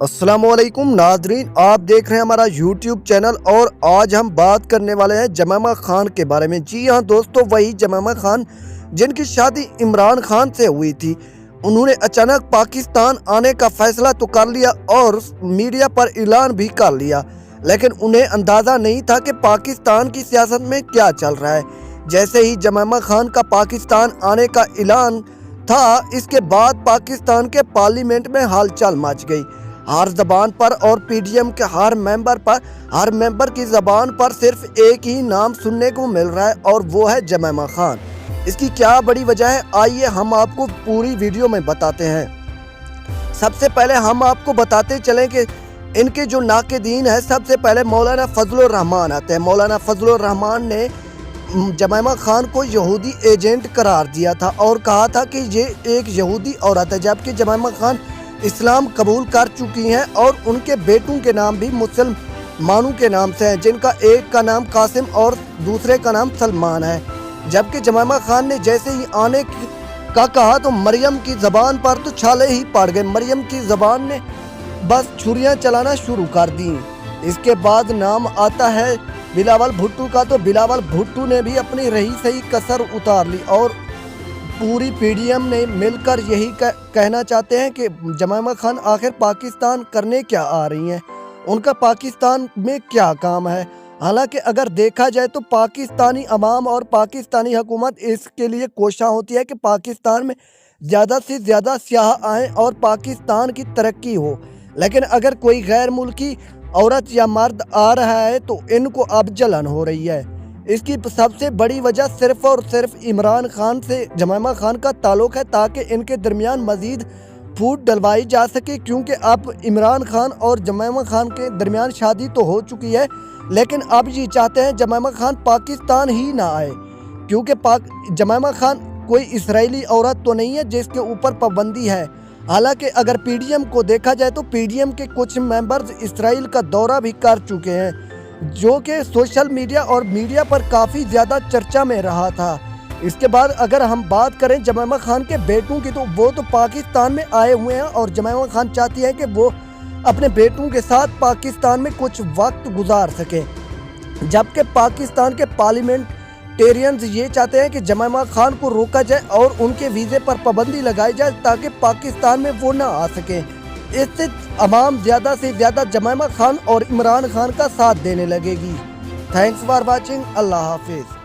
السلام علیکم ناظرین، آپ دیکھ رہے ہیں ہمارا یوٹیوب چینل اور آج ہم بات کرنے والے ہیں جمیمہ خان کے بارے میں۔ جی ہاں دوستو، وہی جمیمہ خان جن کی شادی عمران خان سے ہوئی تھی، انہوں نے اچانک پاکستان آنے کا فیصلہ تو کر لیا اور میڈیا پر اعلان بھی کر لیا، لیکن انہیں اندازہ نہیں تھا کہ پاکستان کی سیاست میں کیا چل رہا ہے۔ جیسے ہی جمیمہ خان کا پاکستان آنے کا اعلان تھا، اس کے بعد پاکستان کے پارلیمنٹ میں ہلچل مچ گئی۔ ہر زبان پر اور پی ڈی ایم کے ہر ممبر کی زبان پر صرف ایک ہی نام سننے کو مل رہا ہے اور وہ ہے جمیمہ خان۔ اس کی کیا بڑی وجہ ہے، آئیے ہم آپ کو پوری ویڈیو میں بتاتے ہیں۔ سب سے پہلے ہم آپ کو بتاتے چلیں کہ ان کے جو ناقدین ہیں، سب سے پہلے مولانا فضل الرحمان آتے ہیں۔ مولانا فضل الرحمان نے جمیمہ خان کو یہودی ایجنٹ قرار دیا تھا اور کہا تھا کہ یہ ایک یہودی عورت ہے، جبکہ جمیمہ خان اسلام قبول کر چکی ہیں اور ان کے بیٹوں کے نام بھی مسلمانوں کے نام سے ہیں، جن کا ایک کا نام قاسم اور دوسرے کا نام سلمان ہے۔ جبکہ جمیمہ خان نے جیسے ہی آنے کا کہا تو مریم کی زبان پر تو چھالے ہی پڑ گئے۔ مریم کی زبان نے بس چھریاں چلانا شروع کر دیں۔ اس کے بعد نام آتا ہے بلاول بھٹو کا، تو بلاول بھٹو نے بھی اپنی رہی سہی کسر اتار لی اور پوری پی ڈی ایم نے مل کر یہی کہنا چاہتے ہیں کہ جمیمہ خان آخر پاکستان کرنے کیا آ رہی ہیں، ان کا پاکستان میں کیا کام ہے۔ حالانکہ اگر دیکھا جائے تو پاکستانی عوام اور پاکستانی حکومت اس کے لیے کوشاں ہوتی ہے کہ پاکستان میں زیادہ سے زیادہ سیاح آئیں اور پاکستان کی ترقی ہو، لیکن اگر کوئی غیر ملکی عورت یا مرد آ رہا ہے تو ان کو اب جلن ہو رہی ہے۔ اس کی سب سے بڑی وجہ صرف اور صرف عمران خان سے جمیمہ خان کا تعلق ہے، تاکہ ان کے درمیان مزید پھوٹ ڈلوائی جا سکے، کیونکہ اب عمران خان اور جمیمہ خان کے درمیان شادی تو ہو چکی ہے، لیکن اب یہ چاہتے ہیں جمیمہ خان پاکستان ہی نہ آئے، کیونکہ جمیمہ خان کوئی اسرائیلی عورت تو نہیں ہے جس کے اوپر پابندی ہے۔ حالانکہ اگر پی ڈی ایم کو دیکھا جائے تو پی ڈی ایم کے کچھ ممبرز اسرائیل کا دورہ بھی کر چکے ہیں، جو کہ سوشل میڈیا اور میڈیا پر کافی زیادہ چرچا میں رہا تھا۔ اس کے بعد اگر ہم بات کریں جمیمہ خان کے بیٹوں کی، تو وہ تو پاکستان میں آئے ہوئے ہیں اور جمیمہ خان چاہتی ہے کہ وہ اپنے بیٹوں کے ساتھ پاکستان میں کچھ وقت گزار سکیں، جبکہ پاکستان کے پارلیمنٹیرینز یہ چاہتے ہیں کہ جمیمہ خان کو روکا جائے اور ان کے ویزے پر پابندی لگائی جائے تاکہ پاکستان میں وہ نہ آ سکیں۔ اس سے عوام زیادہ سے زیادہ جمیمہ خان اور عمران خان کا ساتھ دینے لگے گی۔ تھینکس فار واچنگ، اللہ حافظ۔